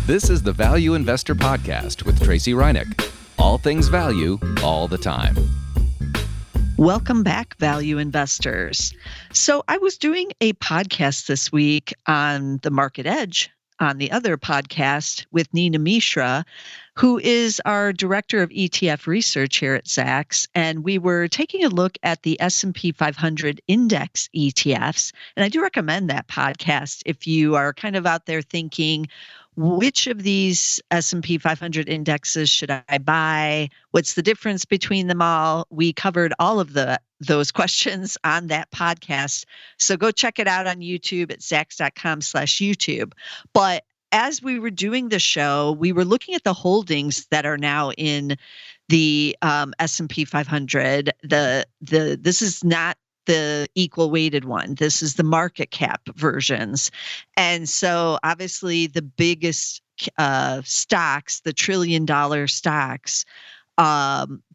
This is the Value Investor Podcast with Tracey Reineck. All things value, all the time. Welcome back, value investors. So I was doing a podcast this week on the Market Edge on the other podcast with Nina Mishra, who is our director of ETF research here at Zacks. And we were taking a look at the S&P 500 index ETFs. And I do recommend that podcast if you are kind of out there thinking, which of these S&P 500 indexes should I buy? What's the difference between them all? We covered all of those questions on that podcast. So go check it out on YouTube at zacks.com/YouTube. But as we were doing the show, we were looking at the holdings that are now in the S&P 500. This is not the equal weighted one. This is the market cap versions. And so obviously the biggest stocks, the $1 trillion stocks,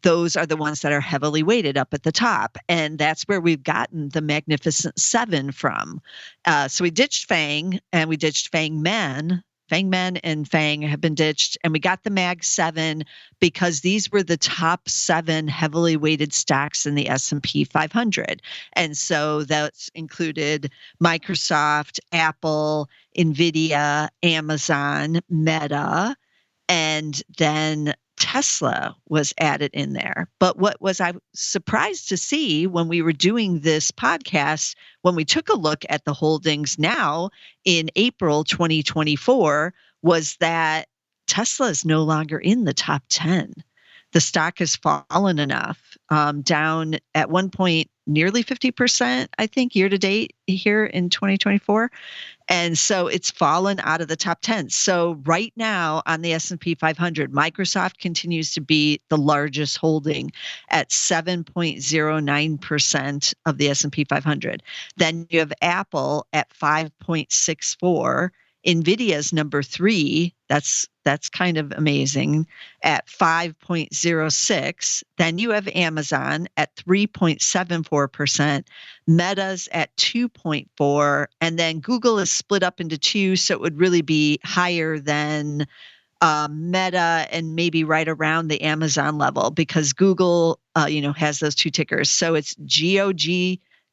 those are the ones that are heavily weighted up at the top. And that's where we've gotten the Magnificent Seven from. So we ditched FANG and we ditched FANG Men. FANG Men and FANG have been ditched, and we got the Mag 7 because these were the top 7 heavily weighted stocks in the S&P 500. And so that's included Microsoft, Apple, Nvidia, Amazon, Meta, and then Tesla was added in there. But what was I surprised to see when we were doing this podcast, when we took a look at the holdings now in April 2024, was that Tesla is no longer in the top 10. The stock has fallen enough, down at one point nearly 50%, I think, year to date here in 2024. And so it's fallen out of the top 10. So right now on the S&P 500, Microsoft continues to be the largest holding at 7.09% of the S&P 500. Then you have Apple at 5.64%. Nvidia's number 3, that's kind of amazing, at 5.06. Then you have Amazon at 3.74%, Meta's at 2.4, and then Google is split up into 2, so it would really be higher than Meta and maybe right around the Amazon level because Google, has those 2 tickers. So it's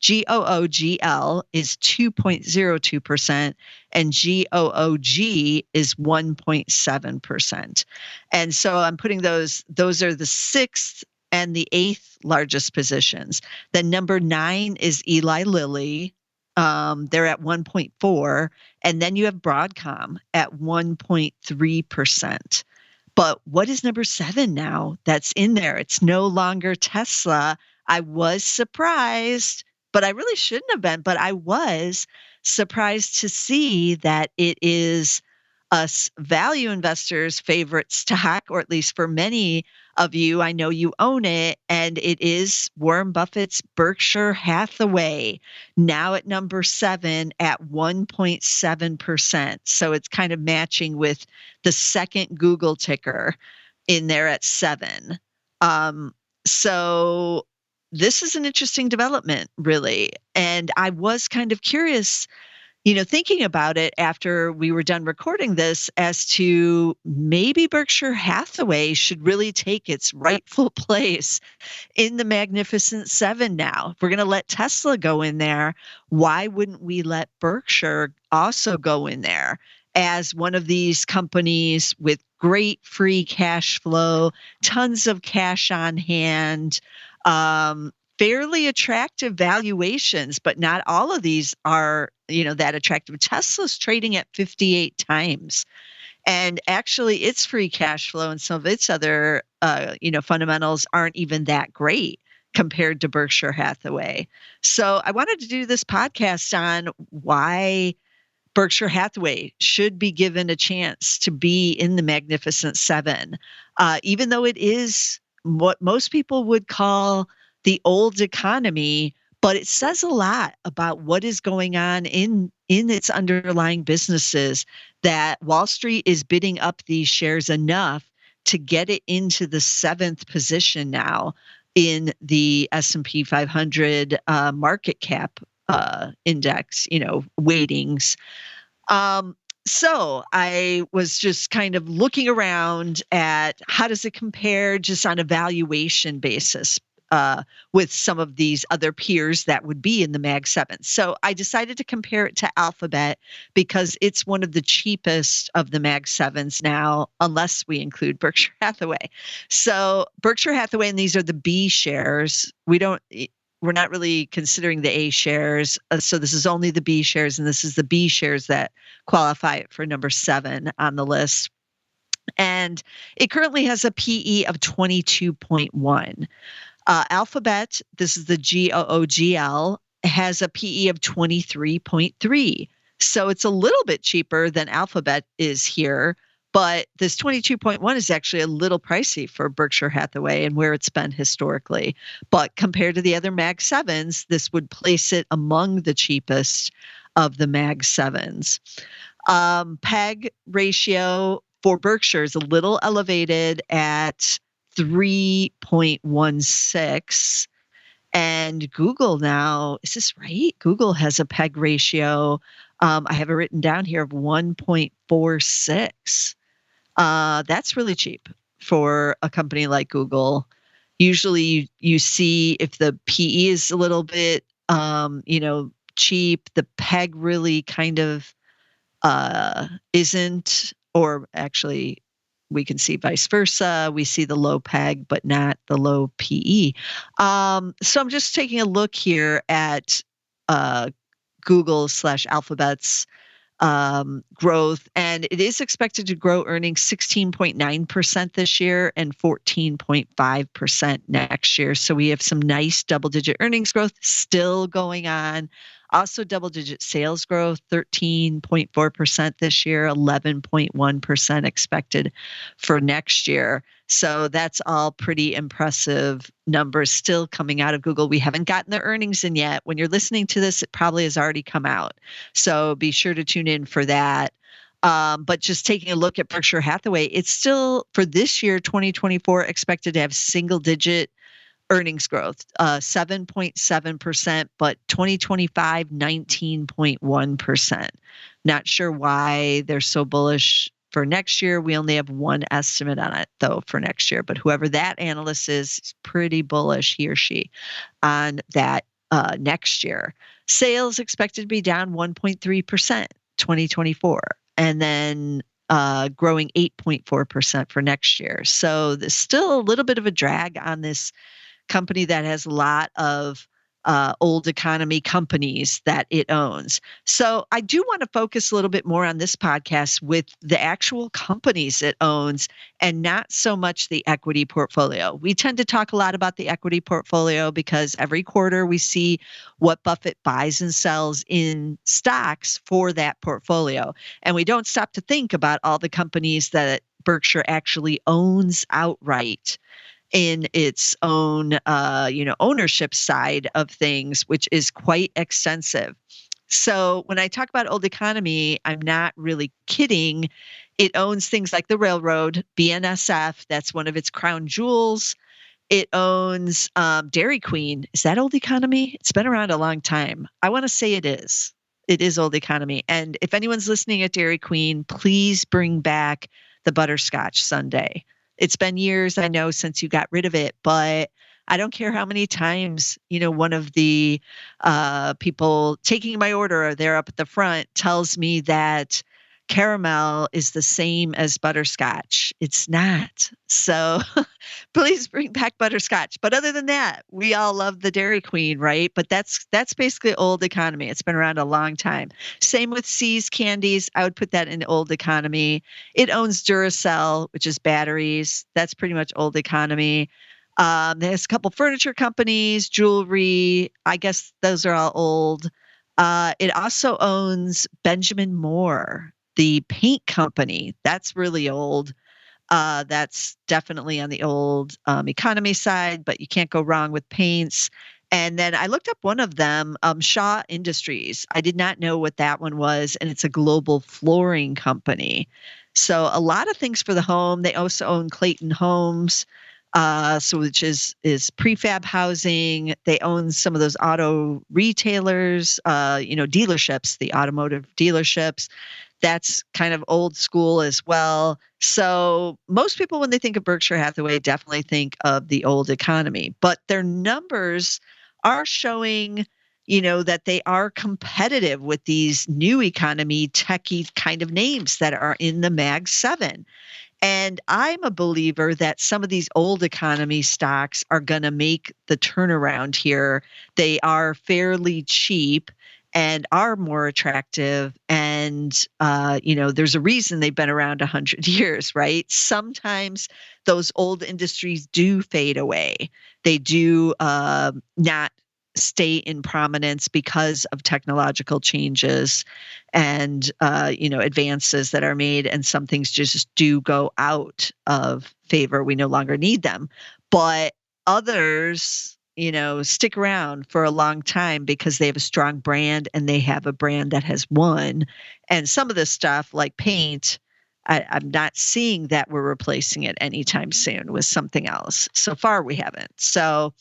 GOOGL is 2.02% and GOOG is 1.7%. And so I'm putting those are the 6th and the 8th largest positions. Then number 9 is Eli Lilly. They're at 1.4%. And then you have Broadcom at 1.3%. But what is number 7 now that's in there? It's no longer Tesla. I was surprised, but I really shouldn't have been, but I was surprised to see that it is us value investors' favorite stock, or at least for many of you, I know you own it, and it is Warren Buffett's Berkshire Hathaway, now at number 7 at 1.7%. So it's kind of matching with the second Google ticker in there at 7. So this is an interesting development, really. And I was kind of curious, thinking about it after we were done recording this as to maybe Berkshire Hathaway should really take its rightful place in the Magnificent Seven now. If we're going to let Tesla go in there, why wouldn't we let Berkshire also go in there as one of these companies with great free cash flow, tons of cash on hand, fairly attractive valuations, but not all of these are, that attractive. Tesla's trading at 58 times. And actually its free cash flow and some of its other, fundamentals aren't even that great compared to Berkshire Hathaway. So I wanted to do this podcast on why Berkshire Hathaway should be given a chance to be in the Magnificent Seven, even though it is what most people would call the old economy, but it says a lot about what is going on in its underlying businesses that Wall Street is bidding up these shares enough to get it into the 7th position now in the S&P 500 market cap index, weightings. So I was just kind of looking around at how does it compare just on a valuation basis with some of these other peers that would be in the Mag 7. So I decided to compare it to Alphabet because it's one of the cheapest of the Mag 7s now, unless we include Berkshire Hathaway. So Berkshire Hathaway, and these are the B shares. We're not really considering the A shares. So this is only the B shares, and this is the B shares that qualify it for number 7 on the list. And it currently has a PE of 22.1. Alphabet, this is the GOOGL, has a PE of 23.3. So it's a little bit cheaper than Alphabet is here. But this 22.1 is actually a little pricey for Berkshire Hathaway and where it's been historically. But compared to the other Mag 7s, this would place it among the cheapest of the Mag 7s. PEG ratio for Berkshire is a little elevated at 3.16. And Google now, is this right? Google has a PEG ratio. I have it written down here of 1.46. That's really cheap for a company like Google. Usually you see if the PE is a little bit, cheap, the PEG really kind of isn't, or actually we can see vice versa. We see the low PEG, but not the low PE. So I'm just taking a look here at Google/Alphabet's growth, and it is expected to grow earnings 16.9% this year and 14.5% next year. So we have some nice double-digit earnings growth still going on. Also double-digit sales growth, 13.4% this year, 11.1% expected for next year. So that's all pretty impressive numbers still coming out of Google. We haven't gotten the earnings in yet. When you're listening to this, it probably has already come out. So be sure to tune in for that. But just taking a look at Berkshire Hathaway, it's still, for this year, 2024, expected to have single-digit earnings growth, 7.7%, but 2025, 19.1%. Not sure why they're so bullish for next year. We only have one estimate on it, though, for next year. But whoever that analyst is pretty bullish, he or she, on that next year. Sales expected to be down 1.3%, 2024, and then growing 8.4% for next year. So there's still a little bit of a drag on this company that has a lot of old economy companies that it owns. So I do want to focus a little bit more on this podcast with the actual companies it owns and not so much the equity portfolio. We tend to talk a lot about the equity portfolio because every quarter we see what Buffett buys and sells in stocks for that portfolio. And we don't stop to think about all the companies that Berkshire actually owns outright in its own, ownership side of things, which is quite extensive. So when I talk about old economy, I'm not really kidding. It owns things like the railroad, BNSF. That's one of its crown jewels. It owns Dairy Queen. Is that old economy? It's been around a long time. I want to say it is. It is old economy. And if anyone's listening at Dairy Queen, please bring back the butterscotch sundae. It's been years, I know, since you got rid of it, but I don't care how many times, one of the people taking my order there up at the front tells me that caramel is the same as butterscotch. It's not. So please bring back butterscotch. But other than that, we all love the Dairy Queen, right? But that's basically old economy. It's been around a long time. Same with See's Candies. I would put that in old economy. It owns Duracell, which is batteries. That's pretty much old economy. There's a couple furniture companies, jewelry. I guess those are all old. It also owns Benjamin Moore, the paint company. That's really old. That's definitely on the old economy side, but you can't go wrong with paints. And then I looked up one of them, Shaw Industries. I did not know what that one was, and it's a global flooring company. So a lot of things for the home. They also own Clayton Homes, which is prefab housing. They own some of those auto retailers, dealerships, the automotive dealerships. That's kind of old school as well. So most people, when they think of Berkshire Hathaway, definitely think of the old economy, but their numbers are showing, that they are competitive with these new economy techie kind of names that are in the Mag 7. And I'm a believer that some of these old economy stocks are going to make the turnaround here. They are fairly cheap and are more attractive. And, there's a reason they've been around 100 years, right? Sometimes those old industries do fade away. They do not stay in prominence because of technological changes and advances that are made, and some things just do go out of favor. We no longer need them, but others stick around for a long time because they have a strong brand and they have a brand that has won. And some of this stuff like paint, I'm not seeing that we're replacing it anytime soon with something else. So far, we haven't. So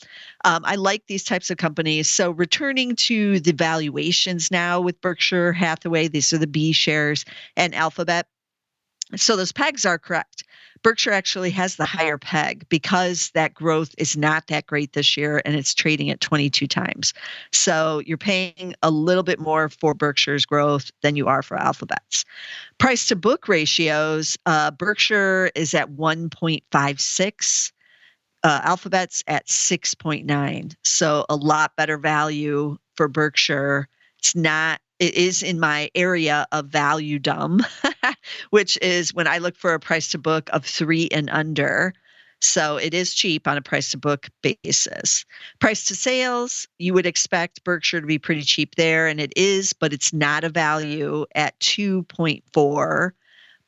I like these types of companies. So returning to the valuations now with Berkshire Hathaway, these are the B shares and Alphabet. So those pegs are correct. Berkshire actually has the higher peg because that growth is not that great this year and it's trading at 22 times. So you're paying a little bit more for Berkshire's growth than you are for Alphabet's. Price to book ratios, Berkshire is at 1.56. Alphabet's at 6.9. So a lot better value for Berkshire. It is in my area of value dumb, which is when I look for a price to book of 3 and under. So it is cheap on a price to book basis. Price to sales, you would expect Berkshire to be pretty cheap there, and it is, but it's not a value at 2.4.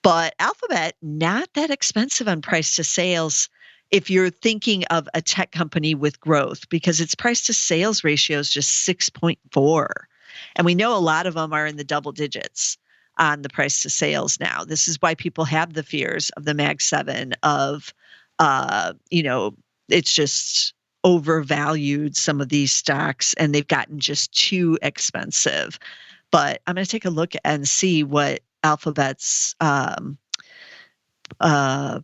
But Alphabet, not that expensive on price to sales if you're thinking of a tech company with growth, because its price to sales ratio is just 6.4. And we know a lot of them are in the double digits on the price to sales now. This is why people have the fears of the Mag 7 of, it's just overvalued some of these stocks and they've gotten just too expensive. But I'm going to take a look and see what Alphabet's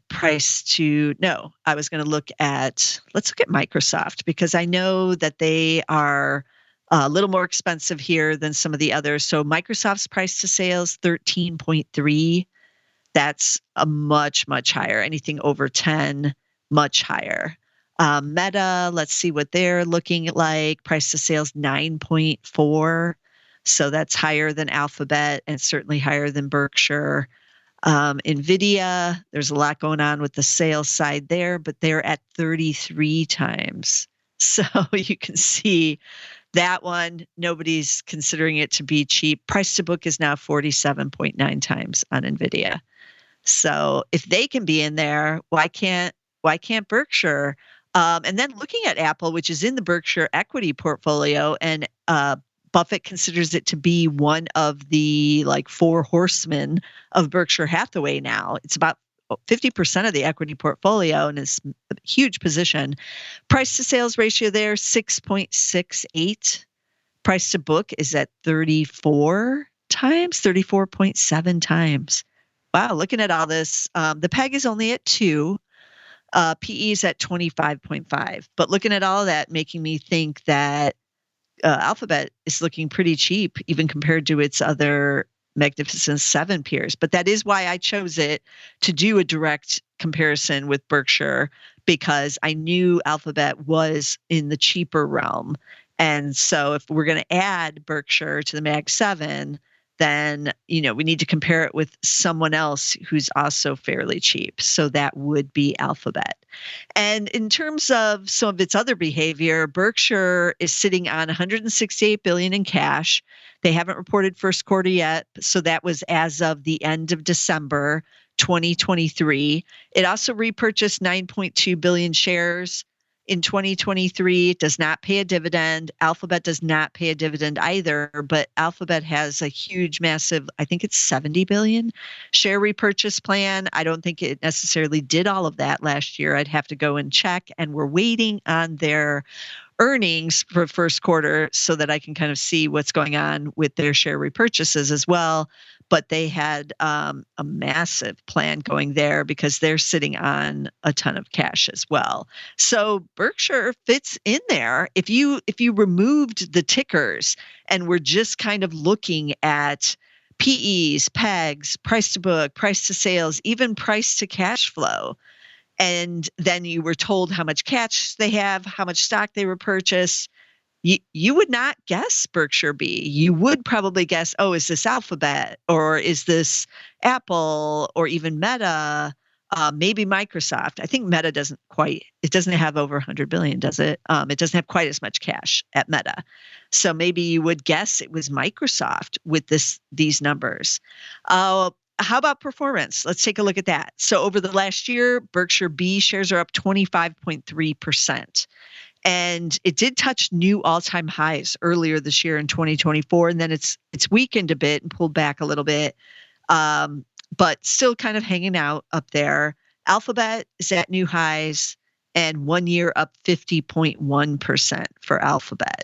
price to, no, I was going to let's look at Microsoft, because I know that they are a little more expensive here than some of the others. So Microsoft's price to sales, 13.3. That's a much, much higher. Anything over 10, much higher. Meta, let's see what they're looking like. Price to sales, 9.4. So that's higher than Alphabet and certainly higher than Berkshire. NVIDIA, there's a lot going on with the sales side there, but they're at 33 times. So you can see that one, nobody's considering it to be cheap. Price to book is now 47.9 times on NVIDIA. So if they can be in there, why can't Berkshire? And then looking at Apple, which is in the Berkshire equity portfolio, and Buffett considers it to be one of the 4 horsemen of Berkshire Hathaway now. It's about 50% of the equity portfolio and is a huge position. Price to sales ratio there, 6.68. Price to book is at 34 times, 34.7 times. Wow, looking at all this, the PEG is only at 2. PE is at 25.5. But looking at all of that, making me think that Alphabet is looking pretty cheap, even compared to its other Magnificent 7 peers. But that is why I chose it to do a direct comparison with Berkshire, because I knew Alphabet was in the cheaper realm. And so if we're going to add Berkshire to the Mag 7, then, we need to compare it with someone else who's also fairly cheap. So that would be Alphabet. And in terms of some of its other behavior, Berkshire is sitting on $168 billion in cash. They haven't reported first quarter yet. So that was as of the end of December 2023. It also repurchased 9.2 billion shares in 2023. It does not pay a dividend. Alphabet does not pay a dividend either, but Alphabet has a huge, massive, I think it's 70 billion share repurchase plan. I don't think it necessarily did all of that last year. I'd have to go and check, and we're waiting on their earnings for first quarter so that I can kind of see what's going on with their share repurchases as well. but they had a massive plan going there because they're sitting on a ton of cash as well. So Berkshire fits in there. If you removed the tickers and we're just kind of looking at PEs, PEGs, price to book, price to sales, even price to cash flow, and then you were told how much cash they have, how much stock they repurchase, you would not guess Berkshire.B. You would probably guess, oh, is this Alphabet or is this Apple or even Meta? Maybe Microsoft. I think Meta it doesn't have over 100 billion, does it? It doesn't have quite as much cash at Meta. So maybe you would guess it was Microsoft with these numbers. How about performance? Let's take a look at that. So over the last year, Berkshire.B shares are up 25.3%. And it did touch new all-time highs earlier this year in 2024, and then it's weakened a bit and pulled back a little bit, but still kind of hanging out up there. Alphabet is at new highs, and 1 year up 50.1% for Alphabet.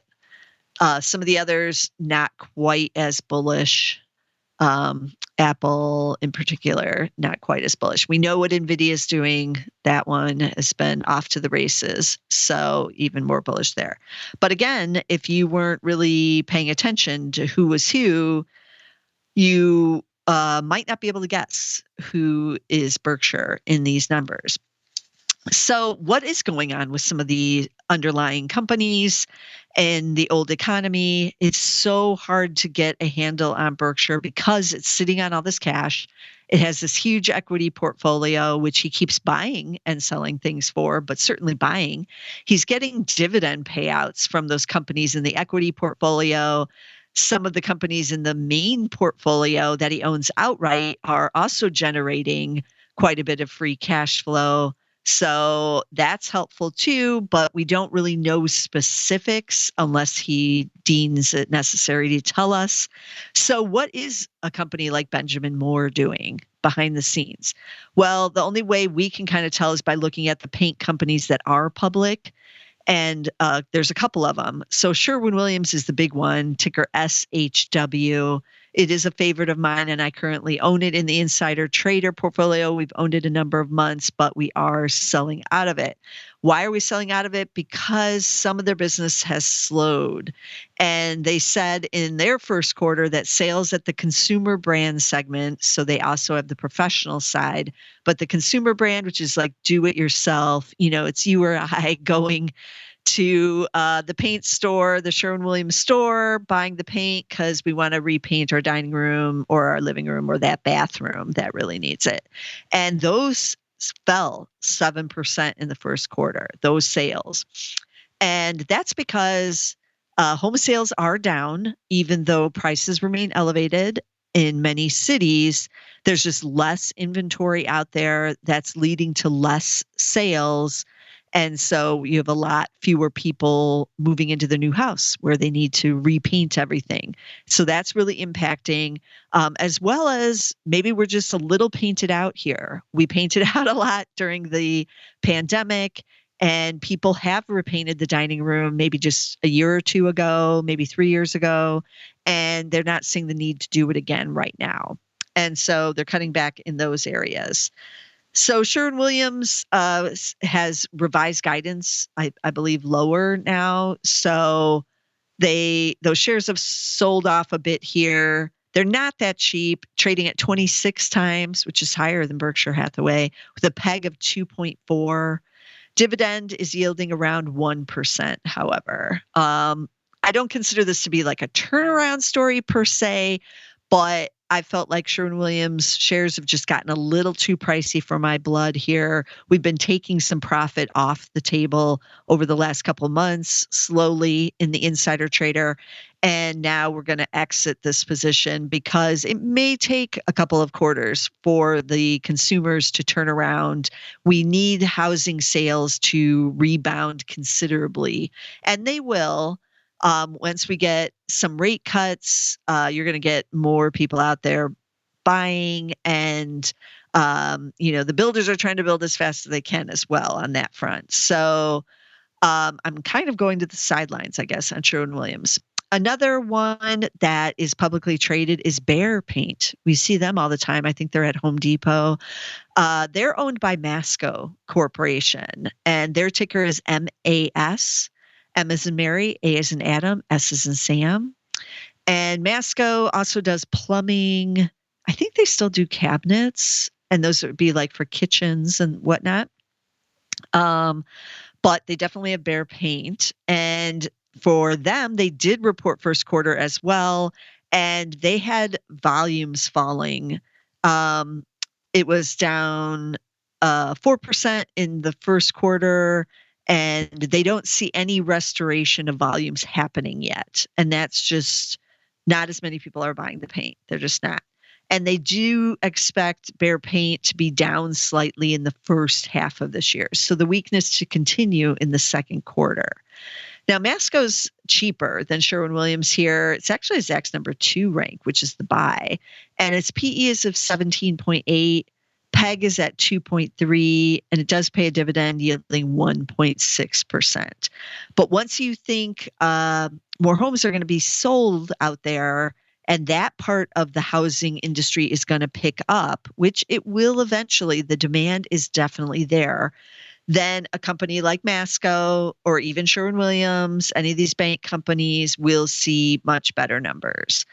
Some of the others not quite as bullish. Apple in particular, not quite as bullish. We know what NVIDIA is doing. That one has been off to the races, so even more bullish there. But again, if you weren't really paying attention to who was who, you might not be able to guess who is Berkshire in these numbers. So what is going on with some of the underlying companies and the old economy? It's so hard to get a handle on Berkshire because it's sitting on all this cash. It has this huge equity portfolio, which he keeps buying and selling things for, but certainly buying. He's getting dividend payouts from those companies in the equity portfolio. Some of the companies in the main portfolio that he owns outright are also generating quite a bit of free cash flow. So that's helpful too, but we don't really know specifics unless he deems it necessary to tell us. So what is a company like Benjamin Moore doing behind the scenes? Well, the only way we can kind of tell is by looking at the paint companies that are public. And there's a couple of them. So Sherwin-Williams is the big one, ticker SHW. It is a favorite of mine, and I currently own it in the insider trader portfolio. We've owned it a number of months, but we are selling out of it. Why are we selling out of it? Because some of their business has slowed. And they said in their first quarter that sales at the consumer brand segment, so they also have the professional side, but the consumer brand, which is like do it yourself, it's you or I going to the paint store, the Sherwin-Williams store, buying the paint because we want to repaint our dining room or our living room or that bathroom that really needs it. And those fell 7% in the first quarter, those sales. And that's because home sales are down, even though prices remain elevated in many cities. There's just less inventory out there that's leading to less sales. And so you have a lot fewer people moving into the new house where they need to repaint everything. So that's really impacting, as well as maybe we're just a little painted out here. We painted out a lot during the pandemic, and people have repainted the dining room maybe just a year or two ago, maybe 3 years ago, and they're not seeing the need to do it again right now. And so they're cutting back in those areas. So Sherwin-Williams has revised guidance, I believe, lower now. So those shares have sold off a bit here. They're not that cheap, trading at 26 times, which is higher than Berkshire Hathaway, with a PEG of 2.4. Dividend is yielding around 1%, however. I don't consider this to be like a turnaround story per se, but I felt like Sherwin-Williams shares have just gotten a little too pricey for my blood here. We've been taking some profit off the table over the last couple of months, slowly in the insider trader. And now we're going to exit this position because it may take a couple of quarters for the consumers to turn around. We need housing sales to rebound considerably, and they will. Once we get some rate cuts, you're going to get more people out there buying, and the builders are trying to build as fast as they can as well on that front. So I'm kind of going to the sidelines, I guess, on Sherwin-Williams. Another one that is publicly traded is Behr Paint. We see them all the time. I think they're at Home Depot. They're owned by Masco Corporation, and their ticker is MAS. M as in Mary, A as in Adam, S as in Sam. And Masco also does plumbing. I think they still do cabinets, and those would be like for kitchens and whatnot. But they definitely have Behr Paint. And for them, they did report first quarter as well, and they had volumes falling. It was down 4% in the first quarter, and they don't see any restoration of volumes happening yet. And that's just not as many people are buying the paint. They're just not. And they do expect Behr Paint to be down slightly in the first half of this year. So the weakness to continue in the second quarter. Now, Masco's cheaper than Sherwin-Williams here. It's actually Zach's number 2 rank, which is the buy. And its PE is of 17.8. PEG is at 2.3, and it does pay a dividend yielding 1.6%. But once you think more homes are going to be sold out there, and that part of the housing industry is going to pick up, which it will eventually, the demand is definitely there, then a company like Masco or even Sherwin-Williams, any of these bank companies will see much better numbers.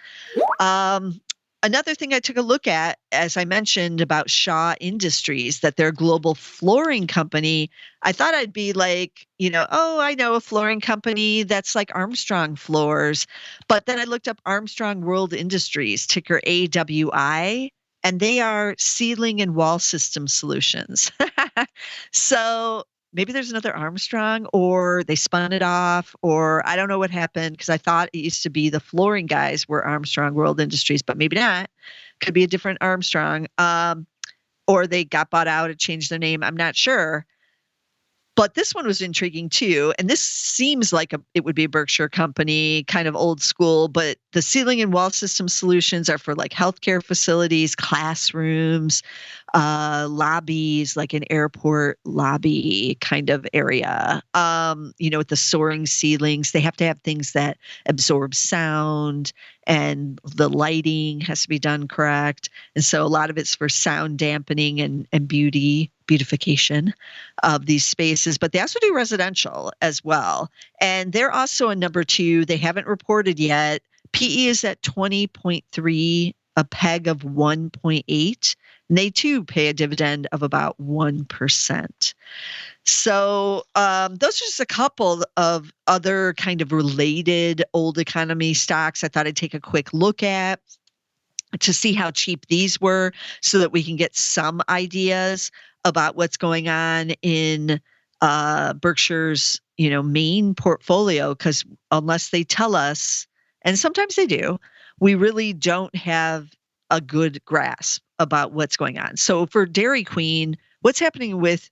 Another thing I took a look at, as I mentioned about Shaw Industries, that they're a global flooring company. I thought I'd be like, oh, I know a flooring company that's like Armstrong Floors. But then I looked up Armstrong World Industries, ticker AWI, and they are ceiling and wall system solutions. So maybe there's another Armstrong, or they spun it off, or I don't know what happened, because I thought it used to be the flooring guys were Armstrong World Industries, but maybe not. Could be a different Armstrong. Or they got bought out and changed their name. I'm not sure. But this one was intriguing too. And this seems like it would be a Berkshire company, kind of old school, but the ceiling and wall system solutions are for like healthcare facilities, classrooms, lobbies, like an airport lobby kind of area. With the soaring ceilings, they have to have things that absorb sound, and the lighting has to be done correct. And so a lot of it's for sound dampening and beautification of these spaces, but they also do residential as well. And they're also a number 2. They haven't reported yet. PE is at 20.3, a PEG of 1.8. And they too pay a dividend of about 1%. So those are just a couple of other kind of related old economy stocks I thought I'd take a quick look at to see how cheap these were, so that we can get some ideas about what's going on in Berkshire's, main portfolio. Because unless they tell us, and sometimes they do, we really don't have a good grasp about what's going on. So for Dairy Queen, what's happening with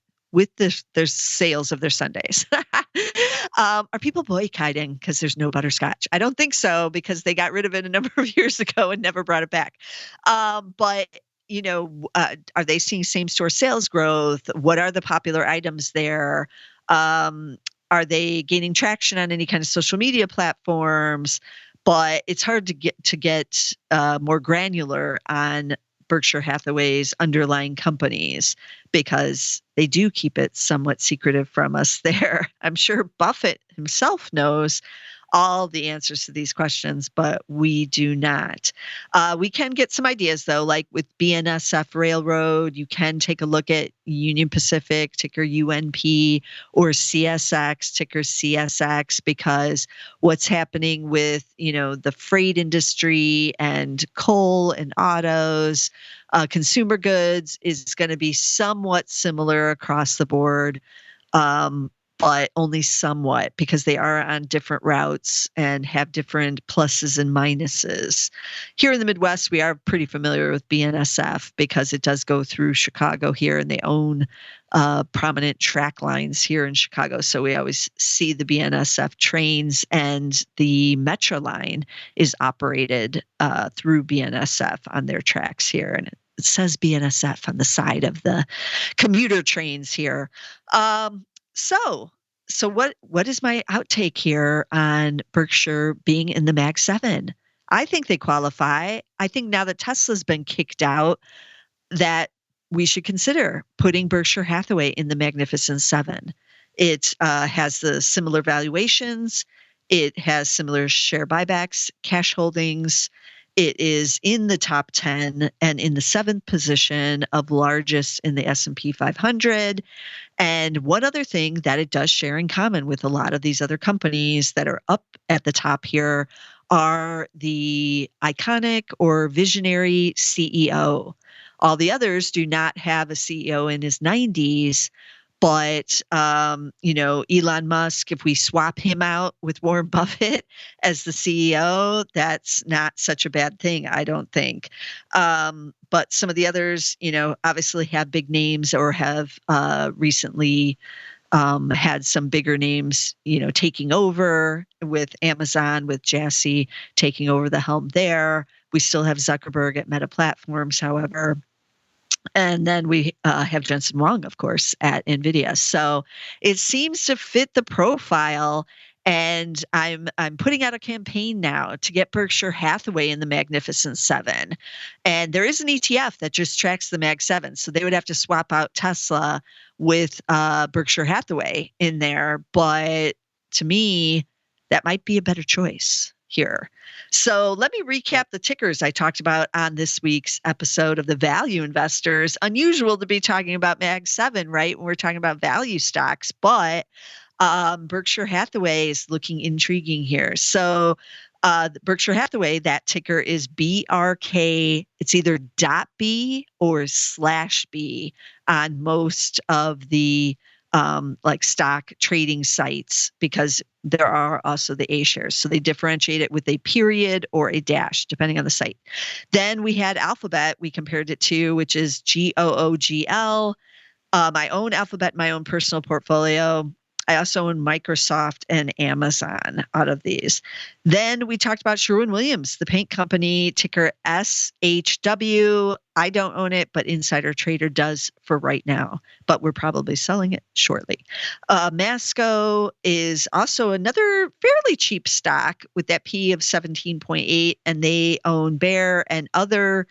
their sales of their sundaes? Are people boycotting because there's no butterscotch? I don't think so, because they got rid of it a number of years ago and never brought it back. But are they seeing same-store sales growth? What are the popular items there? Are they gaining traction on any kind of social media platforms? But it's hard to get more granular on Berkshire Hathaway's underlying companies, because they do keep it somewhat secretive from us there. I'm sure Buffett himself knows all the answers to these questions, but we do not. We can get some ideas, though, like with BNSF Railroad. You can take a look at Union Pacific, ticker UNP, or CSX, ticker CSX, because what's happening with, the freight industry and coal and autos, consumer goods is going to be somewhat similar across the board. But only somewhat, because they are on different routes and have different pluses and minuses. Here in the Midwest, we are pretty familiar with BNSF because it does go through Chicago here, and they own prominent track lines here in Chicago. So we always see the BNSF trains, and the Metro line is operated through BNSF on their tracks here. And it says BNSF on the side of the commuter trains here. So So what is my outtake here on Berkshire being in the Mag 7? I think they qualify. I think now that Tesla's been kicked out, that we should consider putting Berkshire Hathaway in the Magnificent Seven. It has the similar valuations. It has similar share buybacks, cash holdings. It is in the top 10 and in the 7th position of largest in the S&P 500. And one other thing that it does share in common with a lot of these other companies that are up at the top here are the iconic or visionary CEO. All the others do not have a CEO in his 90s, but Elon Musk, if we swap him out with Warren Buffett as the CEO, that's not such a bad thing, I don't think. But some of the others, obviously have big names or have recently had some bigger names, taking over with Amazon, with Jassy taking over the helm there. We still have Zuckerberg at Meta Platforms, however. And then we have Jensen Huang, of course, at NVIDIA. So it seems to fit the profile. And I'm putting out a campaign now to get Berkshire Hathaway in the Magnificent Seven. And there is an ETF that just tracks the Mag 7. So they would have to swap out Tesla with Berkshire Hathaway in there. But to me, that might be a better choice here. So let me recap the tickers I talked about on this week's episode of The Value Investors. Unusual to be talking about Mag 7, right? When we're talking about value stocks, but Berkshire Hathaway is looking intriguing here. So Berkshire Hathaway, that ticker is BRK. It's either .B or /B on most of the stock trading sites, because there are also the A shares. So they differentiate it with a period or a dash, depending on the site. Then we had Alphabet, we compared it to, which is GOOGL. My own Alphabet, my own personal portfolio. I also own Microsoft and Amazon out of these. Then we talked about Sherwin-Williams, the paint company, ticker SHW. I don't own it, but Insider Trader does for right now, but we're probably selling it shortly. Masco is also another fairly cheap stock with that P of 17.8, and they own Behr and other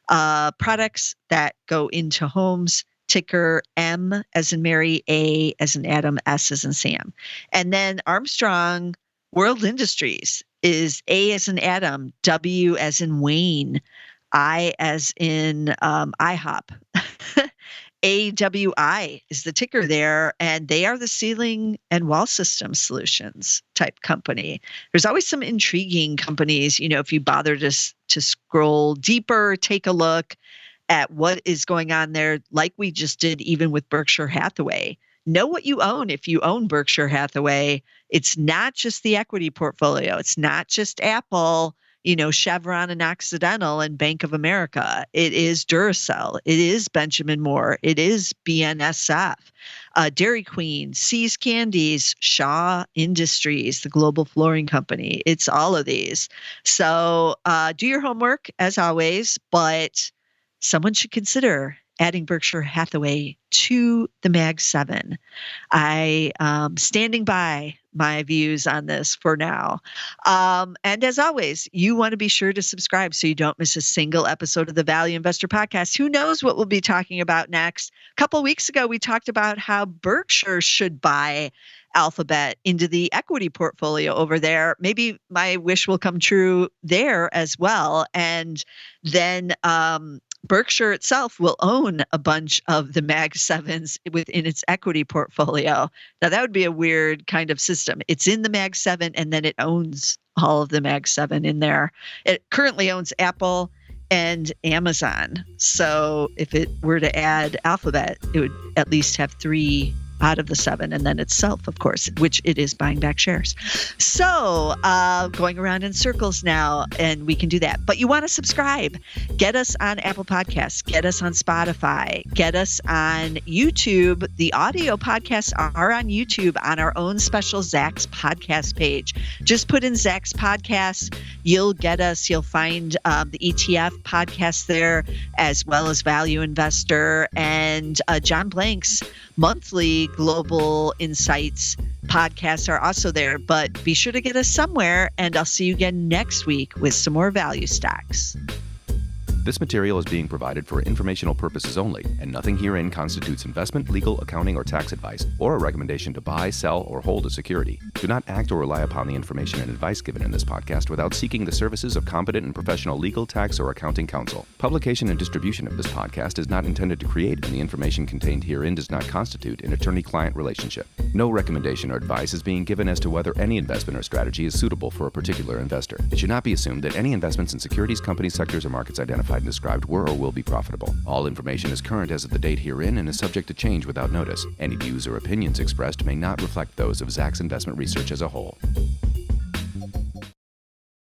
products that go into homes. Ticker M as in Mary, A as in Adam, S as in Sam. And then Armstrong World Industries is A as in Adam, W as in Wayne, I as in IHOP. AWI is the ticker there, and they are the ceiling and wall system solutions type company. There's always some intriguing companies, if you bother to scroll deeper, take a look at what is going on there, like we just did even with Berkshire Hathaway. Know what you own if you own Berkshire Hathaway. It's not just the equity portfolio. It's not just Apple, Chevron and Occidental and Bank of America. It is Duracell. It is Benjamin Moore. It is BNSF, Dairy Queen, See's Candies, Shaw Industries, the global flooring company. It's all of these. So do your homework as always, but someone should consider adding Berkshire Hathaway to the Mag 7. I am standing by my views on this for now. And as always, you want to be sure to subscribe so you don't miss a single episode of the Value Investor Podcast. Who knows what we'll be talking about next? A couple of weeks ago, we talked about how Berkshire should buy Alphabet into the equity portfolio over there. Maybe my wish will come true there as well. And then Berkshire itself will own a bunch of the Mag 7s within its equity portfolio. Now, that would be a weird kind of system. It's in the Mag 7, and then it owns all of the Mag 7 in there. It currently owns Apple and Amazon. So if it were to add Alphabet, it would at least have 3 out of the 7, and then itself, of course, which it is buying back shares. So going around in circles now, and we can do that. But you want to subscribe. Get us on Apple Podcasts. Get us on Spotify. Get us on YouTube. The audio podcasts are on YouTube on our own special Zach's podcast page. Just put in Zach's podcast. You'll get us. You'll find the ETF podcast there, as well as Value Investor and John Blank's monthly the Global Insights podcasts are also there, but be sure to get us somewhere, and I'll see you again next week with some more value stocks. This material is being provided for informational purposes only, and nothing herein constitutes investment, legal, accounting, or tax advice, or a recommendation to buy, sell, or hold a security. Do not act or rely upon the information and advice given in this podcast without seeking the services of competent and professional legal, tax, or accounting counsel. Publication and distribution of this podcast is not intended to create, and the information contained herein does not constitute an attorney-client relationship. No recommendation or advice is being given as to whether any investment or strategy is suitable for a particular investor. It should not be assumed that any investments in securities, companies, sectors, or markets identified and described were or will be profitable. All information is current as of the date herein and is subject to change without notice. Any views or opinions expressed may not reflect those of Zacks Investment Research as a whole.